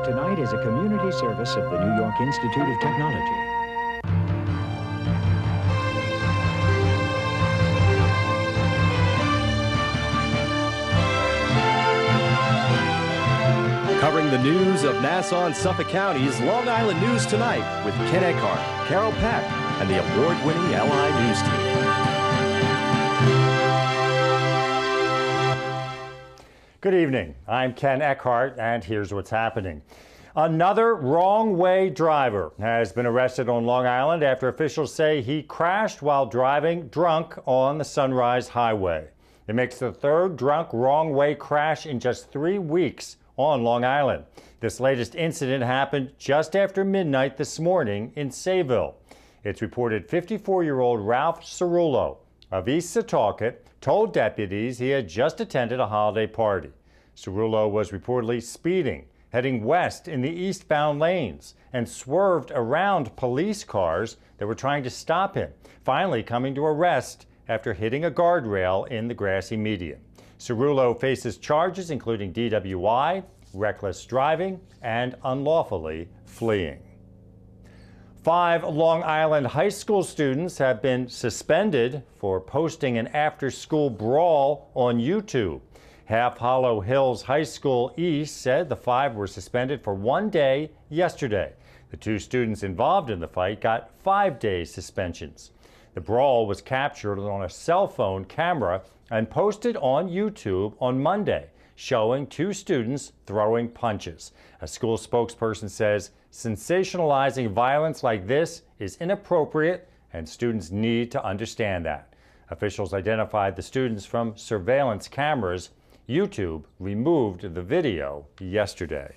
Tonight is a community service of the New York Institute of Technology. Covering the news of Nassau and Suffolk Counties, Long Island News Tonight with Ken Eckhart, Carol Peck, and the award-winning LI News team. Good evening. I'm Ken Eckhart, and here's what's happening. Another wrong-way driver has been arrested on Long Island after officials say he crashed while driving drunk on the Sunrise Highway. It makes the third drunk wrong-way crash in just 3 weeks on Long Island. This latest incident happened just after midnight this morning in Sayville. It's reported 54-year-old Ralph Cerullo of East Setauket told deputies he had just attended a holiday party. Cerullo was reportedly speeding, heading west in the eastbound lanes, and swerved around police cars that were trying to stop him, finally coming to a rest after hitting a guardrail in the grassy median. Cerullo faces charges including DWI, reckless driving, and unlawfully fleeing. 5 Long Island high school students have been suspended for posting an after-school brawl on YouTube. Half Hollow Hills High School East said the 5 were suspended for 1 day yesterday. The 2 students involved in the fight got 5-day suspensions. The brawl was captured on a cell phone camera and posted on YouTube on Monday, showing 2 students throwing punches. A school spokesperson says sensationalizing violence like this is inappropriate and students need to understand that. Officials identified the students from surveillance cameras. YouTube removed the video yesterday.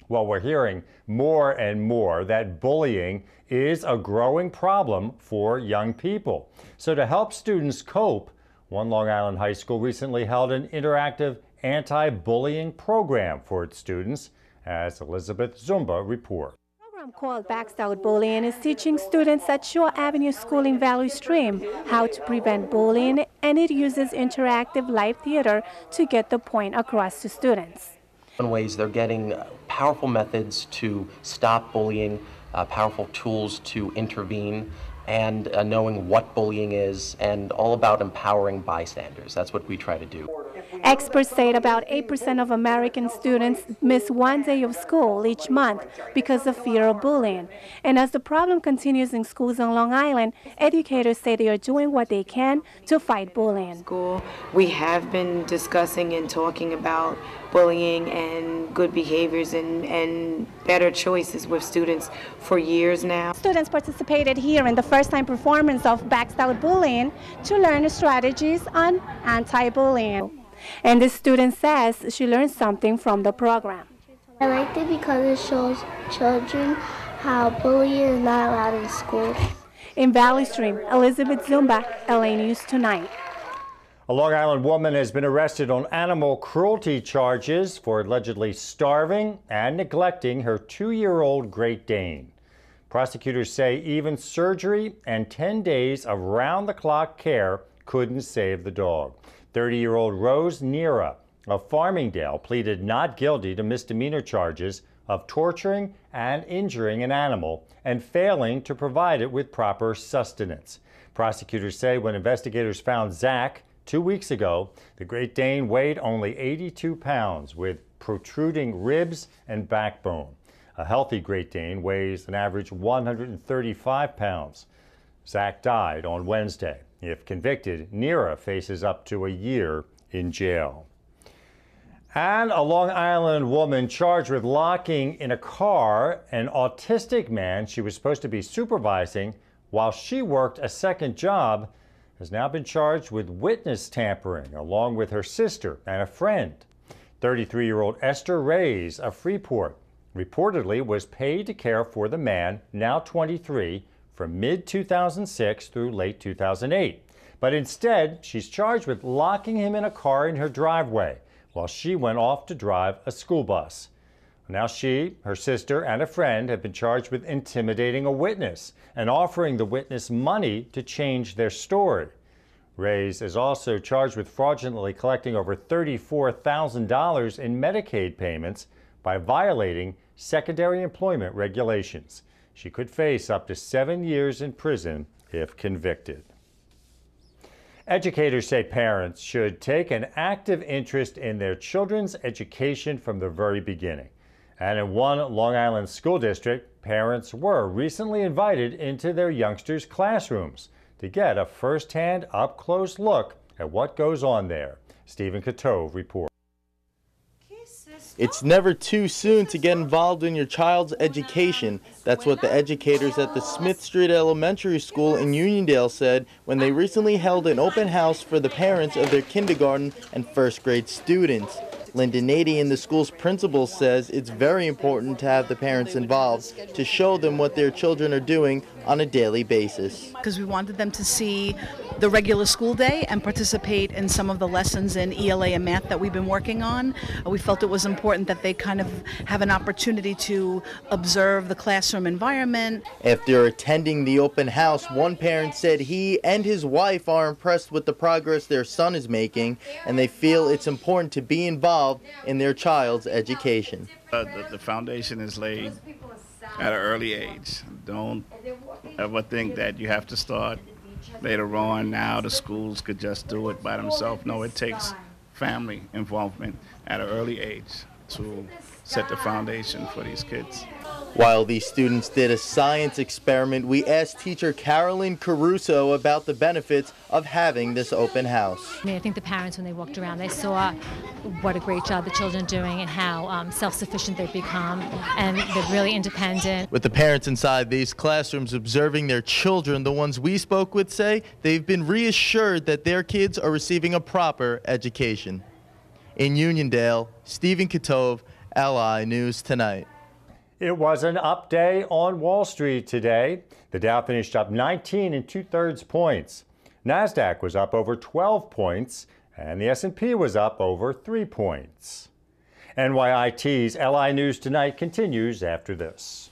Well, we're hearing more and more that bullying is a growing problem for young people. So to help students cope, one Long Island high school recently held an interactive anti-bullying program for its students, as Elizabeth Zumba reports. The program called Backs Out Bullying is teaching students at Shore Avenue School in Valley Stream how to prevent bullying, and it uses interactive live theater to get the point across to students. In ways they're getting powerful methods to stop bullying, powerful tools to intervene, and knowing what bullying is, and all about empowering bystanders. That's what we try to do. Experts say about 8% of American students miss 1 day of school each month because of fear of bullying. And as the problem continues in schools on Long Island, educators say they are doing what they can to fight bullying. We have been discussing and talking about bullying and good behaviors and better choices with students for years now. Students participated here in the first-time performance of Backs Out Bullying to learn strategies on anti-bullying. And the student says she learned something from the program. I liked it because it shows children how bullying is not allowed in school. In Valley Stream, Elizabeth Zumba, LA News Tonight. A Long Island woman has been arrested on animal cruelty charges for allegedly starving and neglecting her 2-year-old Great Dane. Prosecutors say even surgery and 10 days of round-the-clock care couldn't save the dog. 30-year-old Rose Nera of Farmingdale pleaded not guilty to misdemeanor charges of torturing and injuring an animal and failing to provide it with proper sustenance. Prosecutors say when investigators found Zach 2 weeks ago, the Great Dane weighed only 82 pounds with protruding ribs and backbone. A healthy Great Dane weighs an average 135 pounds. Zach died on Wednesday. If convicted, Nera faces up to a year in jail. And a Long Island woman charged with locking in a car an autistic man she was supposed to be supervising while she worked a second job has now been charged with witness tampering along with her sister and a friend. 33-year-old Esther Reyes of Freeport reportedly was paid to care for the man, now 23, from mid-2006 through late 2008. But instead, she's charged with locking him in a car in her driveway while she went off to drive a school bus. Now she, her sister, and a friend have been charged with intimidating a witness and offering the witness money to change their story. Reyes is also charged with fraudulently collecting over $34,000 in Medicaid payments by violating secondary employment regulations. She could face up to 7 years in prison if convicted. Educators say parents should take an active interest in their children's education from the very beginning. And in one Long Island school district, parents were recently invited into their youngsters' classrooms to get a first-hand, up-close look at what goes on there. Stephen Katove reports. It's never too soon to get involved in your child's education. That's what the educators at the Smith Street Elementary School in Uniondale said when they recently held an open house for the parents of their kindergarten and first grade students. Linda Nady, the school's principal, says it's very important to have the parents involved to show them what their children are doing on a daily basis. Because we wanted them to see the regular school day and participate in some of the lessons in ELA and math that we've been working on. We felt it was important that they kind of have an opportunity to observe the classroom environment. After attending the open house, one parent said he and his wife are impressed with the progress their son is making, and they feel it's important to be involved in their child's education. The foundation is laid at an early age. Don't ever think that you have to start later on. Now the schools could just do it by themselves. No, it takes family involvement at an early age to set the foundation for these kids. While these students did a science experiment, we asked teacher Carolyn Caruso about the benefits of having this open house. I think the parents, when they walked around, they saw what a great job the children are doing and how self-sufficient they've become, and they're really independent. With the parents inside these classrooms observing their children, the ones we spoke with say they've been reassured that their kids are receiving a proper education. In Uniondale, Stephen Katove, LI News Tonight. It was an up day on Wall Street today. The Dow finished up 19 2/3 points. NASDAQ was up over 12 points, and the S&P was up over 3 points. NYIT's LI News Tonight continues after this.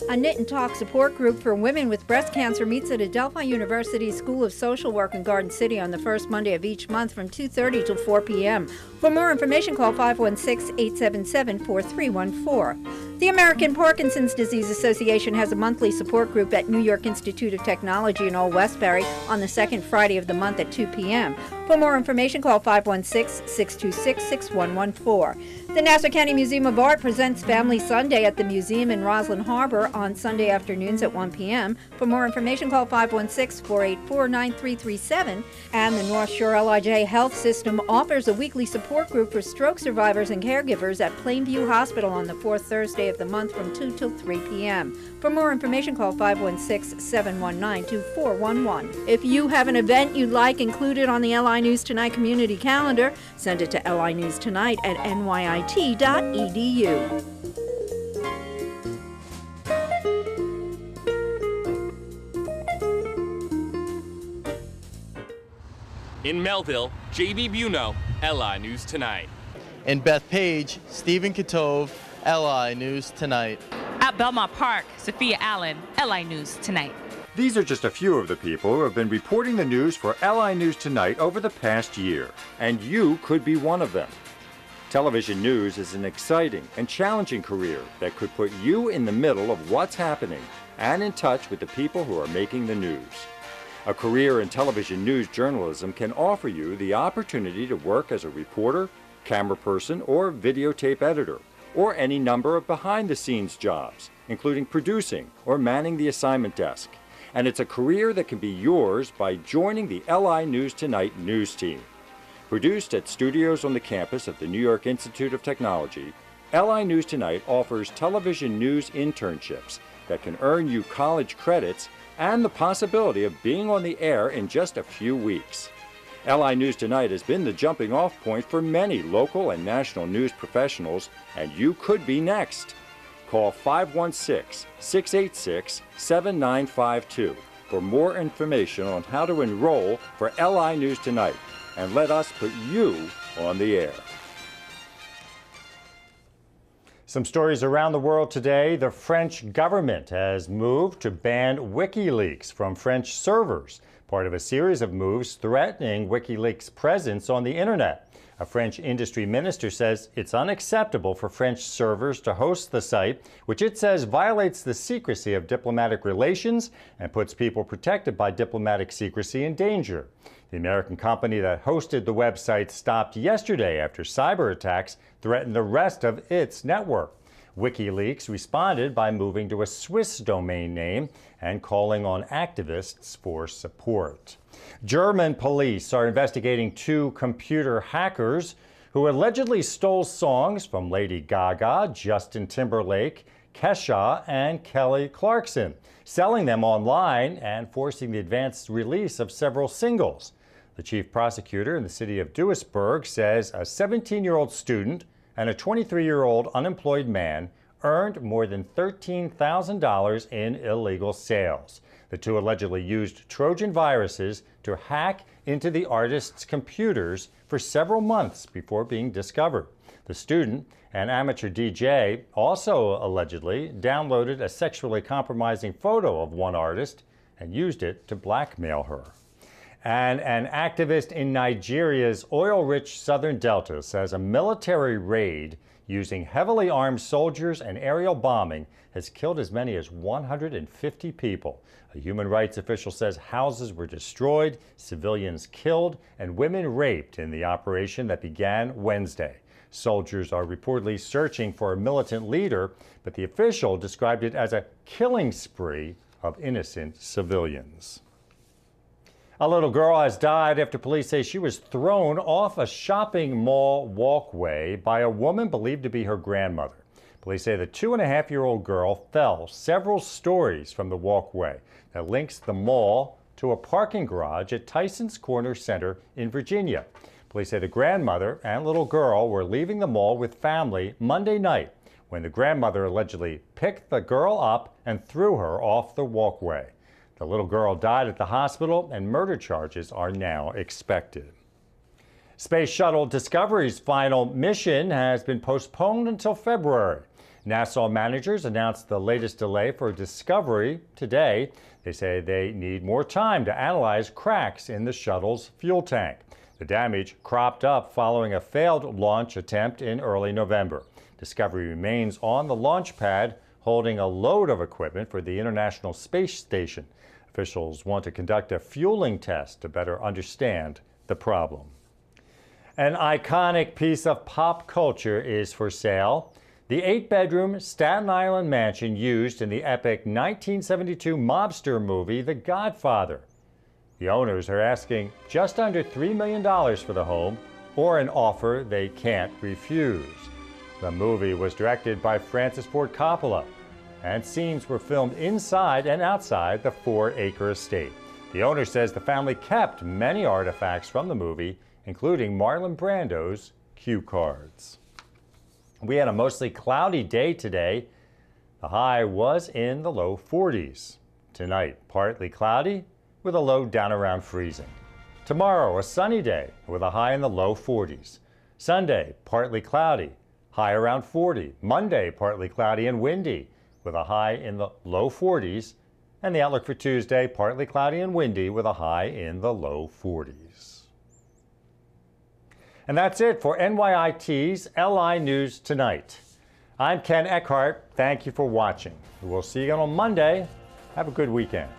A Knit and Talk support group for women with breast cancer meets at Adelphi University School of Social Work in Garden City on the first Monday of each month from 2:30 till 4 p.m. For more information, call 516-877-4314. The American Parkinson's Disease Association has a monthly support group at New York Institute of Technology in Old Westbury on the second Friday of the month at 2 p.m. For more information, call 516-626-6114. The Nassau County Museum of Art presents Family Sunday at the museum in Roslyn Harbor on Sunday afternoons at 1 p.m. For more information, call 516-484-9337. And the North Shore LIJ Health System offers a weekly support group for stroke survivors and caregivers at Plainview Hospital on the fourth Thursday of the month from 2 till 3 p.m. For more information, call 516-719-2411. If you have an event you'd like included on the LI News Tonight community calendar, send it to linewstonight@nyit.edu. In Melville, J.B. Buno, LI News Tonight. In Bethpage, Stephen Katove, LI News Tonight. At Belmont Park, Sophia Allen, LI News Tonight. These are just a few of the people who have been reporting the news for LI News Tonight over the past year, and you could be one of them. Television news is an exciting and challenging career that could put you in the middle of what's happening and in touch with the people who are making the news. A career in television news journalism can offer you the opportunity to work as a reporter, camera person, or videotape editor, or any number of behind-the-scenes jobs, including producing or manning the assignment desk. And it's a career that can be yours by joining the LI News Tonight news team. Produced at studios on the campus of the New York Institute of Technology, LI News Tonight offers television news internships that can earn you college credits and the possibility of being on the air in just a few weeks. LI News Tonight has been the jumping-off point for many local and national news professionals, and you could be next. Call 516-686-7952 for more information on how to enroll for LI News Tonight, and let us put you on the air. Some stories around the world today. The French government has moved to ban WikiLeaks from French servers, part of a series of moves threatening WikiLeaks' presence on the internet. A French industry minister says it's unacceptable for French servers to host the site, which it says violates the secrecy of diplomatic relations and puts people protected by diplomatic secrecy in danger. The American company that hosted the website stopped yesterday after cyber attacks threatened the rest of its network. WikiLeaks responded by moving to a Swiss domain name and calling on activists for support. German police are investigating 2 computer hackers who allegedly stole songs from Lady Gaga, Justin Timberlake, Kesha, and Kelly Clarkson, selling them online and forcing the advanced release of several singles. The chief prosecutor in the city of Duisburg says a 17-year-old student and a 23-year-old unemployed man earned more than $13,000 in illegal sales. The 2 allegedly used Trojan viruses to hack into the artists' computers for several months before being discovered. The student, an amateur DJ, also allegedly downloaded a sexually compromising photo of one artist and used it to blackmail her. And an activist in Nigeria's oil-rich southern delta says a military raid using heavily armed soldiers and aerial bombing has killed as many as 150 people. A human rights official says houses were destroyed, civilians killed, and women raped in the operation that began Wednesday. Soldiers are reportedly searching for a militant leader, but the official described it as a killing spree of innocent civilians. A little girl has died after police say she was thrown off a shopping mall walkway by a woman believed to be her grandmother. Police say the 2.5-year-old girl fell several stories from the walkway that links the mall to a parking garage at Tyson's Corner Center in Virginia. Police say the grandmother and little girl were leaving the mall with family Monday night when the grandmother allegedly picked the girl up and threw her off the walkway. The little girl died at the hospital, and murder charges are now expected. Space Shuttle Discovery's final mission has been postponed until February. NASA managers announced the latest delay for Discovery today. They say they need more time to analyze cracks in the shuttle's fuel tank. The damage cropped up following a failed launch attempt in early November. Discovery remains on the launch pad, holding a load of equipment for the International Space Station. Officials want to conduct a fueling test to better understand the problem. An iconic piece of pop culture is for sale. The 8-bedroom Staten Island mansion used in the epic 1972 mobster movie, The Godfather. The owners are asking just under $3 million for the home, or an offer they can't refuse. The movie was directed by Francis Ford Coppola, and scenes were filmed inside and outside the 4-acre estate. The owner says the family kept many artifacts from the movie, including Marlon Brando's cue cards. We had a mostly cloudy day today. The high was in the low 40s. Tonight, partly cloudy with a low down around freezing. Tomorrow, a sunny day with a high in the low 40s. Sunday, partly cloudy, high around 40. Monday, partly cloudy and windy with a high in the low 40s. And the outlook for Tuesday, partly cloudy and windy with a high in the low 40s. And that's it for NYIT's LI News Tonight. I'm Ken Eckhart. Thank you for watching. We'll see you again on Monday. Have a good weekend.